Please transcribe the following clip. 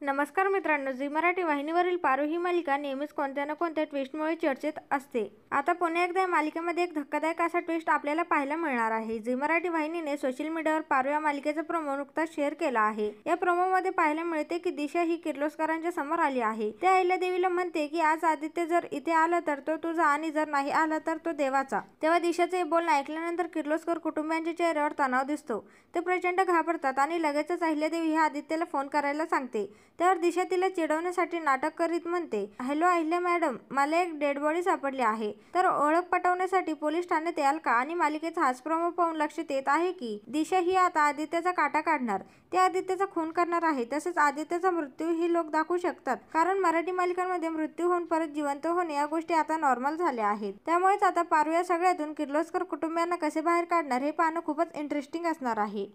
नमस्कार मित्रांनो, झी मराठी वाहिनीवरील पारो ही मालिका नेहमीच कोणत्या ना कोणत्या ट्विस्टमुळे चर्चेत असते. आता पुन्हा एकदा या मालिकेमध्ये एक धक्कादायक असा ट्विस्ट आपल्याला पाहायला मिळणार आहे. झी मराठी वाहिनीने सोशल मीडियावर पारो या मालिकेचा प्रोमो नुकताच शेअर केला आहे. या प्रोमोमध्ये पाहायला मिळते की दिशा ही किर्लोस्करांच्या समोर आली आहे. ते अहिल्यादेवीला म्हणते की आज आदित्य जर इथे आला तर तो तुझा आणि जर नाही आला तर तो देवाचा. तेव्हा दिशाचे हे बोलणं ऐकल्यानंतर किर्लोस्कर कुटुंबियांच्या चेहऱ्यावर तणाव दिसतो. ते प्रचंड घाबरतात आणि लगेचच अहिल्यादेवी ही आदित्यला फोन करायला सांगते. त्यावर दिशा तिला चिडवण्यासाठी नाटक करीत म्हणते, हॅलो अहिल्या मॅडम, मला एक डेड बॉडी सापडली आहे, तर ओळख पटवण्यासाठी पोलीस ठाण्यात याल का? आणि मालिकेचा हाच प्रोमो पाहून लक्षात येत आहे की दिशा ही आता आदित्यचा काटा काढणार, ती आदित्यचा खून करणार आहे. तसेच आदित्यचा मृत्यू ही लोक दाखवू शकतात, कारण मराठी मालिकांमध्ये मृत्यू होऊन परत जिवंत होणे या गोष्टी आता नॉर्मल झाल्या आहेत. त्यामुळेच आता पारो या सगळ्यातून किर्लोस्कर कुटुंबियांना कसे बाहेर काढणार हे पाहणं खूपच इंटरेस्टिंग असणार आहे.